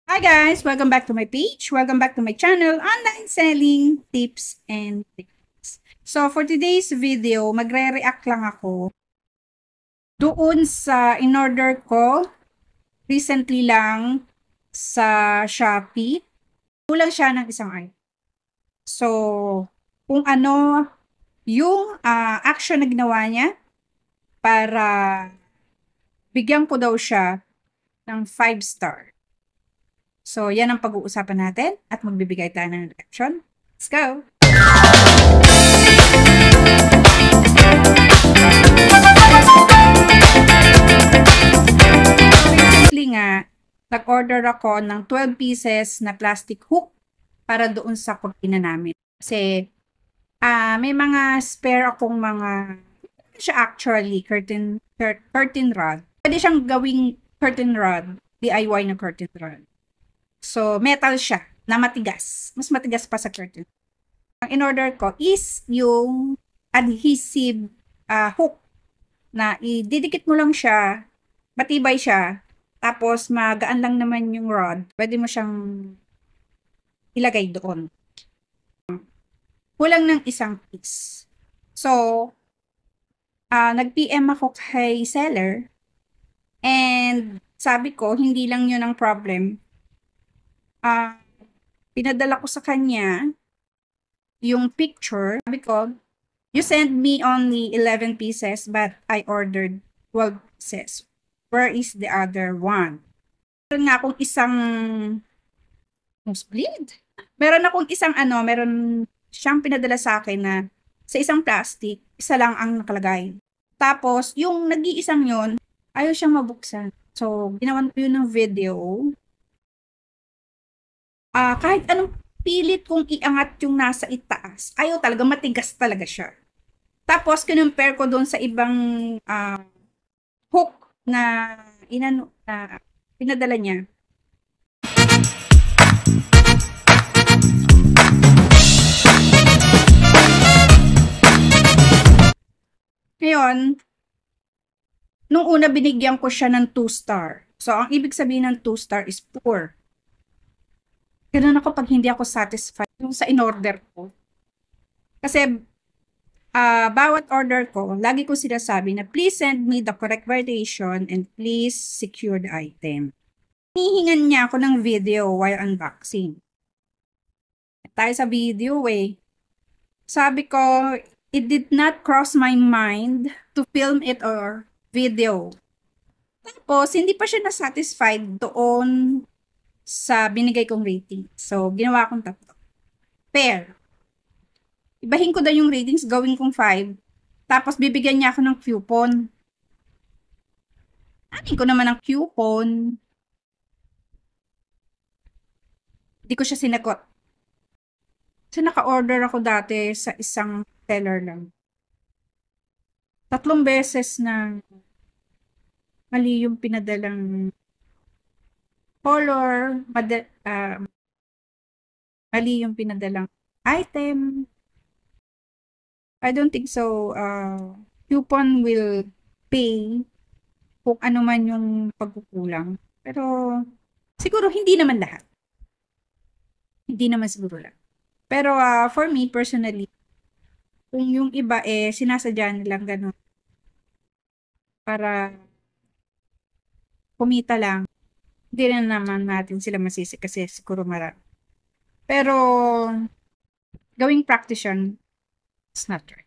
Hi guys! Welcome back to my page. Welcome back to my channel, Online Selling Tips and Tricks. So for today's video, magre-react lang ako doon sa in-order ko recently lang sa Shopee. Kulang siya ng isang item. So kung ano yung action na ginawa niya para bigyan ko daw siya ng 5 star. So, yan ang pag-uusapan natin at magbibigay tayo ng reaction. Let's go! Recently nga, nag-order ako ng 12 pieces na plastic hook para doon sa kurtina namin. Kasi, may mga spare akong mga, siya actually, curtain rod. Pwede siyang gawing curtain rod, DIY na curtain rod. So, metal siya na matigas. Mas matigas pa sa curtain. Ang in-order ko is yung adhesive hook na ididikit mo lang siya, matibay siya, tapos magaan lang naman yung rod. Pwede mo siyang ilagay doon. Kulang ng isang piece. So, nag-PM ako kay seller and sabi ko, hindi lang yun ang problem. Pinadala ko sa kanya yung picture. Sabi ko, you sent me only 11 pieces but I ordered 12 pieces. Where is the other one? Meron nga akong isang nosebleed. Meron akong isang meron siyang pinadala sa akin na sa isang plastic, isa lang ang nakalagay. Tapos, yung nag-iisang yun, ayaw siyang mabuksan. So, ginawan ko yun ng video. Kahit anong pilit kong iangat yung nasa itaas, ayaw talaga, matigas talaga siya. Tapos, kinumpare ko doon sa ibang hook na pinadala niya. Ngayon, nung una binigyan ko siya ng 2 star. So, ang ibig sabihin ng 2 star is poor. Ganun ako pag hindi ako satisfied yung sa in-order ko. Kasi, bawat order ko, lagi ko sinasabi na please send me the correct variation and please secure the item. Hinihingan niya ako ng video while unboxing. Tayo sa video Sabi ko, it did not cross my mind to film it or video. Tapos, hindi pa siya na-satisfied doon sa binigay kong rating. So, ginawa kong tatlo. Pair. Ibahin ko daw yung ratings, gawin kong 5. Tapos, bibigyan niya ako ng coupon. Anin ko naman ang coupon. Hindi ko siya sinagot. So, naka-order ako dati sa isang seller lang. 3 beses na mali yung pinadalang color, mali yung pinadalang item. I don't think so. Coupon will pay kung ano man yung pagkukulang. Pero, siguro hindi naman lahat. Hindi naman siguro lahat. Pero, for me, personally, kung yung iba sinasadya nilang ganun para kumita lang, hindi na naman natin sila masisi kasi siguro marami. Pero, gawing practice yun, it's not right.